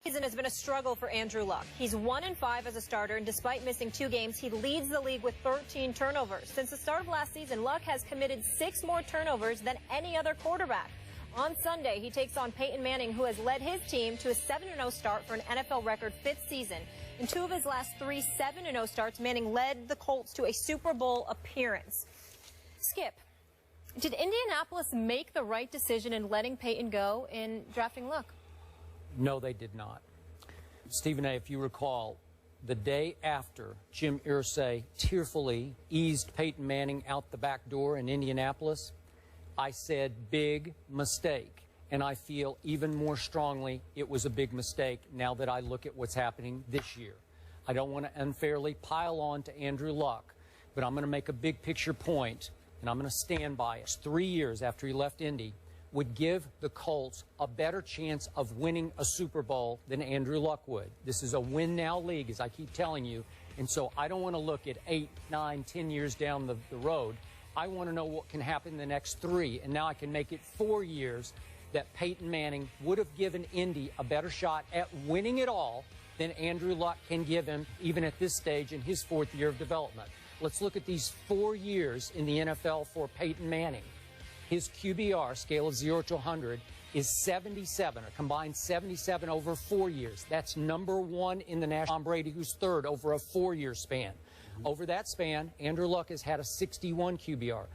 Season has been a struggle for Andrew Luck. He's 1-5 as a starter, and despite missing 2 games, he leads the league with 13 turnovers. Since the start of last season, Luck has committed 6 more turnovers than any other quarterback. On Sunday, he takes on Peyton Manning, who has led his team to a 7-0 start for an NFL record 5th season. In 2 of his last 3 7-0 starts, Manning led the Colts to a Super Bowl appearance. Skip, did Indianapolis make the right decision in letting Peyton go in drafting Luck? No, they did not. Stephen A., if you recall, the day after Jim Irsay tearfully eased Peyton Manning out the back door in Indianapolis, I said big mistake. And I feel even more strongly it was a big mistake now that I look at what's happening this year. I don't want to unfairly pile on to Andrew Luck, but I'm going to make a big picture point, and I'm going to stand by it. 3 years after he left Indy would give the Colts a better chance of winning a Super Bowl than Andrew Luck would. This is a win-now league, as I keep telling you, and so I don't want to look at 8, 9, 10 years down the road. I want to know what can happen in the next 3, and now I can make it 4 years that Peyton Manning would have given Indy a better shot at winning it all than Andrew Luck can give him, even at this stage in his 4th year of development. Let's look at these 4 years in the NFL for Peyton Manning. His QBR, scale of 0 to 100, is 77, a combined 77 over 4 years. That's #1 in the national. Tom Brady, who's 3rd over a 4-year span. Over that span, Andrew Luck has had a 61 QBR.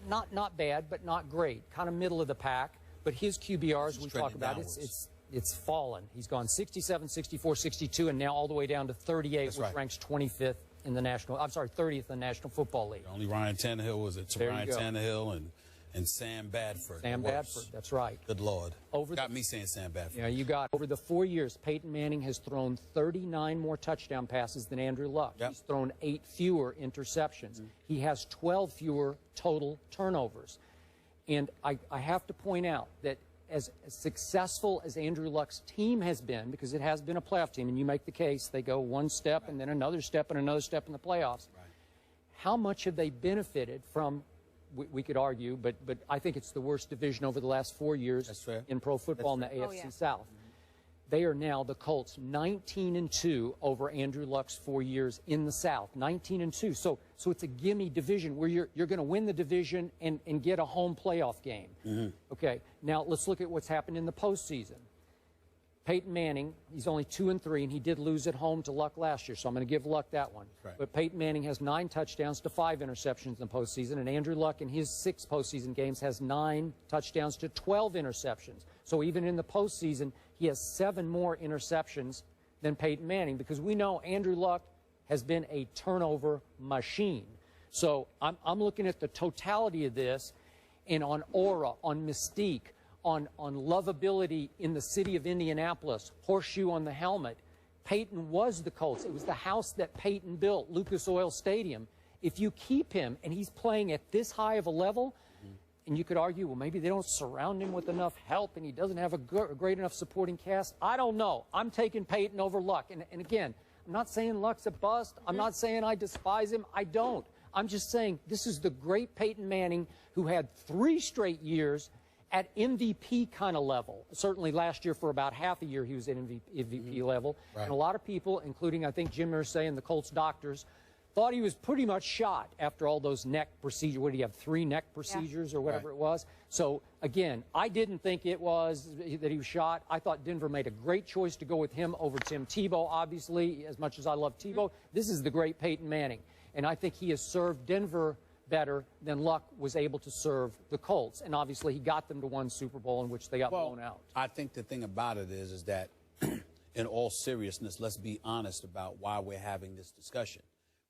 Not bad, but not great. Kind of middle of the pack. But his QBR, as we talk about, it's fallen. He's gone 67, 64, 62, and now all the way down to 38, which ranks 25th in the national. I'm sorry, 30th in the National Football League. Only Ryan Tannehill was it? Ryan Tannehill and Sam Bradford. Sam Bradford, that's right. Good Lord. Got me saying Sam Bradford. Yeah, you got. Over the 4 years, Peyton Manning has thrown 39 more touchdown passes than Andrew Luck. Yep. He's thrown 8 fewer interceptions. He has 12 fewer total turnovers. And I have to point out that as successful as Andrew Luck's team has been, because it has been a playoff team, and you make the case, they go one step and then another step and another step in the playoffs. How much have they benefited from, we could argue, but I think it's the worst division over the last 4 years in pro football in the AFC South. They are now, the Colts, 19-2 over Andrew Luck's 4 years in the South. 19-2. So it's a gimme division where you're going to win the division and get a home playoff game. Okay, now let's look at what's happened in the postseason. Peyton Manning, he's only 2-3, and he did lose at home to Luck last year, so I'm going to give Luck that one. But Peyton Manning has 9 touchdowns to 5 interceptions in the postseason, and Andrew Luck in his 6 postseason games has 9 touchdowns to 12 interceptions. So even in the postseason, he has 7 more interceptions than Peyton Manning, because we know Andrew Luck has been a turnover machine. So I'm looking at the totality of this, and on aura, on mystique, on lovability in the city of Indianapolis, horseshoe on the helmet. Peyton was the Colts. It was the house that Peyton built, Lucas Oil Stadium. If you keep him and he's playing at this high of a level, and you could argue, well, maybe they don't surround him with enough help and he doesn't have a great enough supporting cast. I don't know. I'm taking Peyton over Luck. And again, I'm not saying Luck's a bust. I'm not saying I despise him. I don't. I'm just saying this is the great Peyton Manning who had 3 straight years at MVP kind of level. Certainly last year for about half a year he was at MVP level. And a lot of people, including I think Jim Irsay and the Colts doctors, thought he was pretty much shot after all those neck procedures. What do you have, 3 neck procedures or whatever it was? So again, I didn't think it was that he was shot. I thought Denver made a great choice to go with him over Tim Tebow, obviously, as much as I love Tebow. This is the great Peyton Manning. And I think he has served Denver better than Luck was able to serve the Colts. And obviously he got them to 1 Super Bowl in which they got blown out. I think the thing about it is that in all seriousness, let's be honest about why we're having this discussion.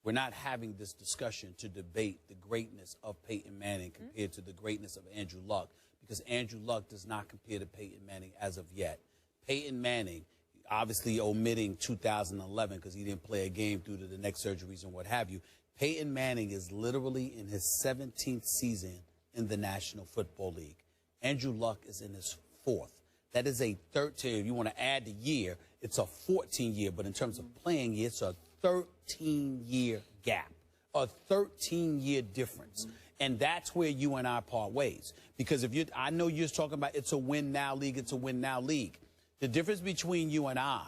We're not having this discussion to debate the greatness of Peyton Manning compared to the greatness of Andrew Luck, because Andrew Luck does not compare to Peyton Manning as of yet. Peyton Manning, obviously omitting 2011 because he didn't play a game due to the neck surgeries and what have you, Peyton Manning is literally in his 17th season in the National Football League. Andrew Luck is in his 4th. That is a 13. If you want to add the year, it's a 14-year. But in terms of playing, it's a 13-year gap, a 13-year difference. And that's where you and I part ways. Because if you, I know you're talking about it's a win-now league, it's a win-now league. The difference between you and I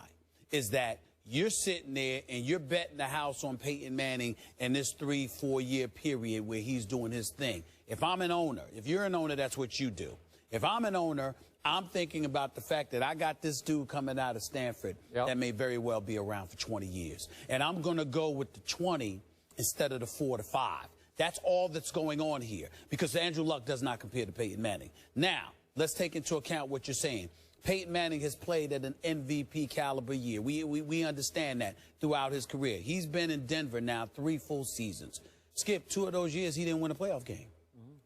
is that you're sitting there and you're betting the house on Peyton Manning in this 3-4 year period where he's doing his thing. If I'm an owner, if you're an owner, that's what you do. If I'm an owner, I'm thinking about the fact that I got this dude coming out of Stanford that may very well be around for 20 years. And I'm going to go with the 20 instead of the 4 to 5. That's all that's going on here, because Andrew Luck does not compare to Peyton Manning. Now, let's take into account what you're saying. Peyton Manning has played at an MVP caliber year. We understand that throughout his career. He's been in Denver now 3 full seasons. Skip, 2 of those years he didn't win a playoff game.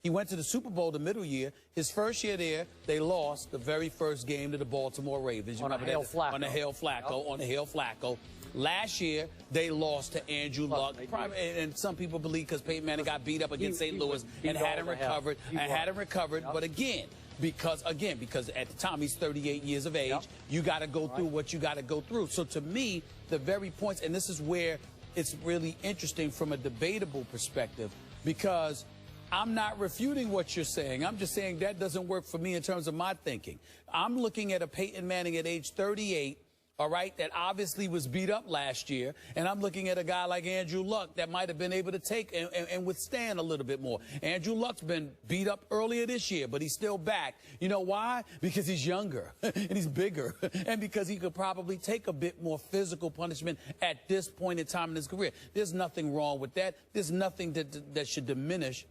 He went to the Super Bowl the middle year. His first year there, they lost the very first game to the Baltimore Ravens. On a Hail Flacco. On a Hail Flacco. On a Hail Flacco. Last year, they lost to Andrew Luck. And some people believe because Peyton Manning got beat up against St. Louis and hadn't recovered. But again, because at the time he's 38 years of age, you got to go through what you got to go through. So to me, the very points, and this is where it's really interesting from a debatable perspective, because I'm not refuting what you're saying. I'm just saying that doesn't work for me in terms of my thinking. I'm looking at a Peyton Manning at age 38, all right, that obviously was beat up last year. And I'm looking at a guy like Andrew Luck that might have been able to take and withstand a little bit more. Andrew Luck's been beat up earlier this year, but he's still back. You know why? Because he's younger and he's bigger, and because he could probably take a bit more physical punishment at this point in time in his career. There's nothing wrong with that. There's nothing that should diminish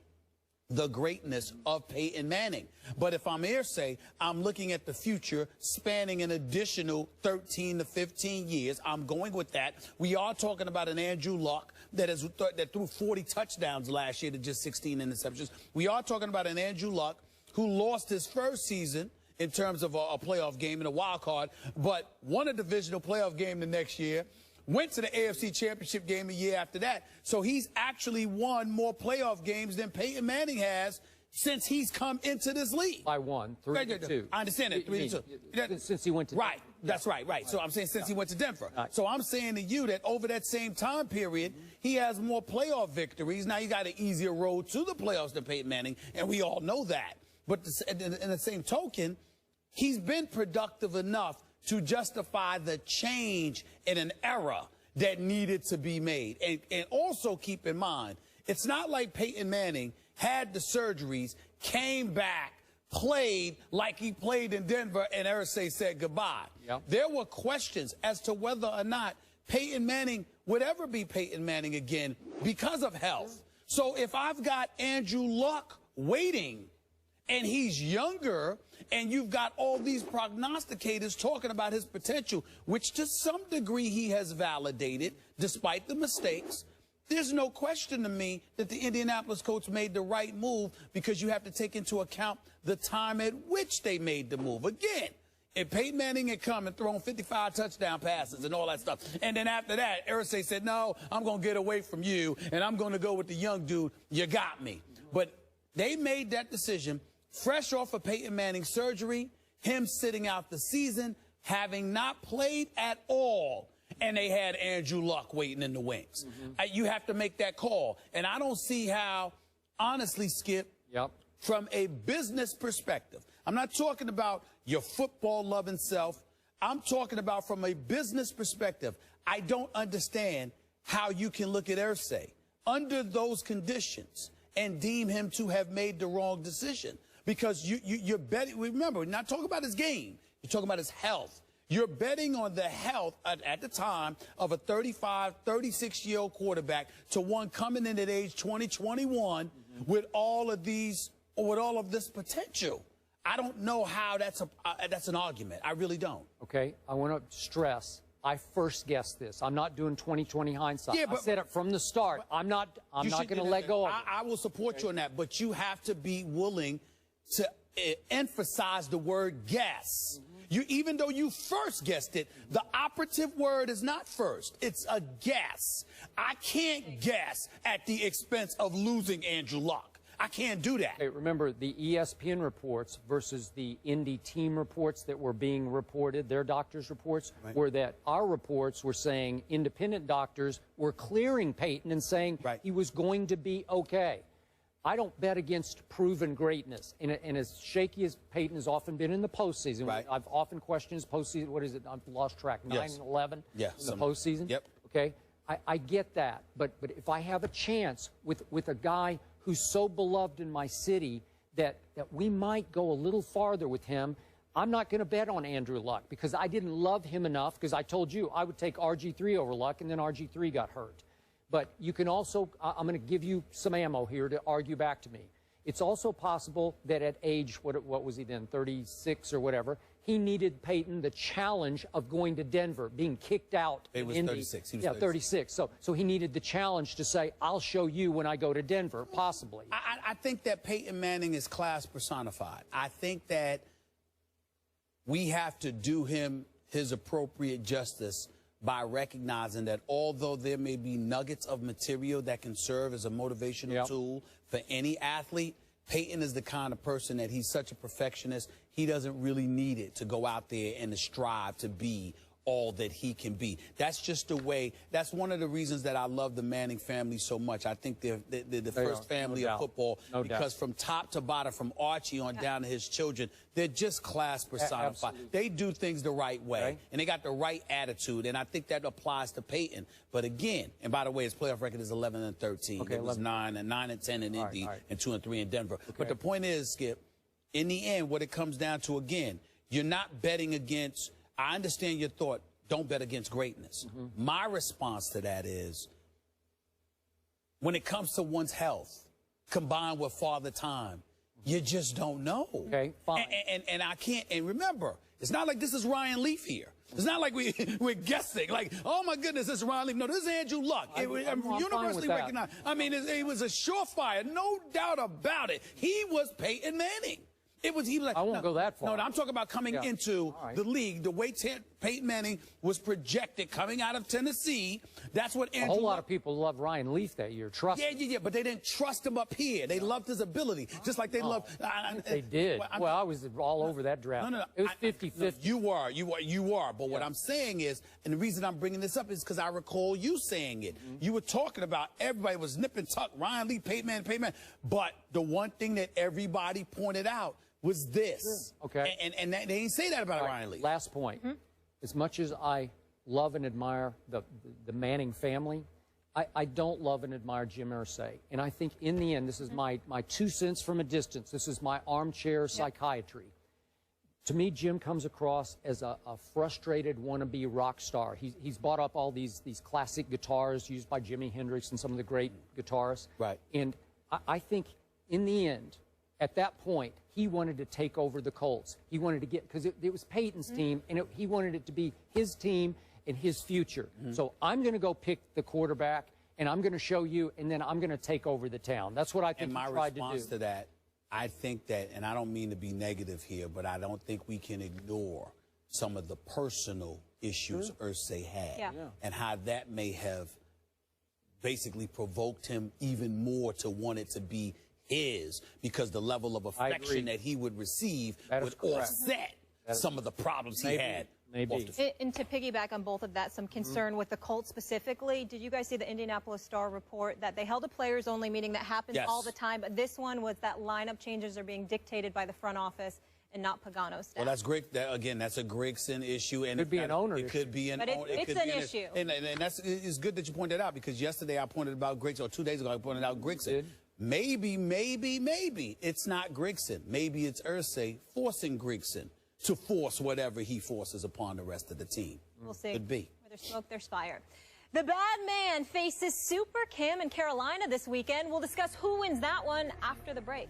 the greatness of Peyton Manning. But if I'm Irsay, I'm looking at the future spanning an additional 13 to 15 years. I'm going with that. We are talking about an Andrew Luck that threw 40 touchdowns last year to just 16 interceptions. We are talking about an Andrew Luck who lost his first season in terms of a playoff game in a wild card, but won a divisional playoff game the next year. Went to the AFC Championship game a year after that. So he's actually won more playoff games than Peyton Manning has since he's come into this league. By 1, 3 to 2. I understand that, 3 to 2. Since he went to Denver. That's right. So I'm saying since he went to Denver. So I'm saying to you that over that same time period, he has more playoff victories. Now, he got an easier road to the playoffs than Peyton Manning, and we all know that. But in the same token, he's been productive enough to justify the change in an era that needed to be made. And also keep in mind, it's not like Peyton Manning had the surgeries, came back, played like he played in Denver, and Irsay said goodbye. There were questions as to whether or not Peyton Manning would ever be Peyton Manning again because of health. So if I've got Andrew Luck waiting, and he's younger, and you've got all these prognosticators talking about his potential, which to some degree he has validated, despite the mistakes, there's no question to me that the Indianapolis Colts made the right move, because you have to take into account the time at which they made the move. Again, if Peyton Manning had come and thrown 55 touchdown passes and all that stuff, and then after that, Irsay said, no, I'm going to get away from you, and I'm going to go with the young dude, you got me. But they made that decision fresh off of Peyton Manning's surgery, him sitting out the season, having not played at all, and they had Andrew Luck waiting in the wings. You have to make that call. And I don't see how, honestly, Skip, from a business perspective, I'm not talking about your football-loving self. I'm talking about from a business perspective. I don't understand how you can look at Irsay under those conditions and deem him to have made the wrong decision. Because you're betting, remember, we're not talking about his game. You're talking about his health. You're betting on the health at the time of a 35, 36-year-old quarterback to one coming in at age 20, 21 with all of this potential. I don't know how that's an argument. I really don't. Okay, I want to stress, I first guessed this. I'm not doing 20/20 hindsight. I said it from the start. I'm not going to let go of it. I will support you on that, but you have to be willing to emphasize the word guess. Even though you first guessed it, the operative word is not first. It's a guess. I can't guess at the expense of losing Andrew Luck. I can't do that. Hey, remember, the ESPN reports versus the Indy team reports that were being reported, their doctors' reports, were that our reports were saying independent doctors were clearing Peyton and saying he was going to be okay. I don't bet against proven greatness. And as shaky as Peyton has often been in the postseason, right. I've often questioned his postseason. What is it? I've lost track. 9-11 in the postseason? Yep. Okay. I get that. But if I have a chance with a guy who's so beloved in my city that we might go a little farther with him, I'm not going to bet on Andrew Luck because I didn't love him enough, because I told you I would take RG3 over Luck, and then RG3 got hurt. But you can also, I'm going to give you some ammo here to argue back to me. It's also possible that at age, what was he then, 36 or whatever, he needed Peyton the challenge of going to Denver, being kicked out. It was 36. He was 36. So he needed the challenge to say, I'll show you when I go to Denver, possibly. I think that Peyton Manning is class personified. I think that we have to do him his appropriate justice by recognizing that although there may be nuggets of material that can serve as a motivational tool for any athlete, Peyton is the kind of person that he's such a perfectionist, he doesn't really need it to go out there and to strive to be all that he can be. That's just the way. That's one of the reasons that I love the Manning family so much. I think they're the first family of football because from top to bottom, from Archie on down to his children, they're just class personified. They do things the right way, and they got the right attitude, and I think that applies to Peyton. But again, and by the way, his playoff record is 11-13. Okay, it was 9-10 in Indy and 2-3 in Denver. Okay. But the point is, Skip, in the end, what it comes down to, again, you're not betting against. I understand your thought, don't bet against greatness. My response to that is, when it comes to one's health, combined with father time, you just don't know. Okay, fine. And I can't, and remember, it's not like this is Ryan Leaf here. It's not like we're guessing, like, oh my goodness, this is Ryan Leaf. No, this is Andrew Luck. I'm Universally recognized. I mean, it was a surefire, no doubt about it. He was Peyton Manning. He was like, I won't go that far. No, I'm talking about coming into the league, the way Peyton Manning was projected coming out of Tennessee. That's what Andrew. A whole lot of people loved Ryan Leaf that year. Trust me. Yeah, but they didn't trust him up here. They loved his ability, just like they loved. They did. Well, I was all over that draft. No. It was 50-50. You are. But what I'm saying is, and the reason I'm bringing this up is because I recall you saying it. You were talking about everybody was nip and tuck, Ryan Leaf, Peyton Manning. But the one thing that everybody pointed out was this. Okay. And they didn't say that about Ryan Leaf. Last point. As much as I love and admire the Manning family, I don't love and admire Jim Irsay. And I think in the end, this is my 2 cents from a distance. This is my armchair psychiatry. To me, Jim comes across as a frustrated wannabe rock star. He's bought up all these classic guitars used by Jimi Hendrix and some of the great guitarists. Right. And I think in the end, at that point, he wanted to take over the Colts. He wanted to get, because it was Peyton's team, and he wanted it to be his team and his future. So I'm going to go pick the quarterback, and I'm going to show you, and then I'm going to take over the town. That's what I think he tried to do. And my response to that, I think that, and I don't mean to be negative here, but I don't think we can ignore some of the personal issues Irsay had and how that may have basically provoked him even more to want it to be his, because the level of affection that he would receive would offset some of the problems he had. Maybe. And to piggyback on both of that, some concern with the Colts specifically. Did you guys see the Indianapolis Star report that they held a players-only meeting that happens all the time, but this one was that lineup changes are being dictated by the front office and not Pagano's staff? Well, that's great. Again, that's a Grigson issue. And it could be an owner issue. It could be an owner. It's an issue. And it's good that you pointed that out, because yesterday I pointed about Grigson, or 2 days ago I pointed out Grigson. Maybe it's not Grigson. Maybe it's Irsay forcing Grigson to force whatever he forces upon the rest of the team. We'll see. Could be. Where there's smoke, there's fire. The bad man faces Super Cam in Carolina this weekend. We'll discuss who wins that one after the break.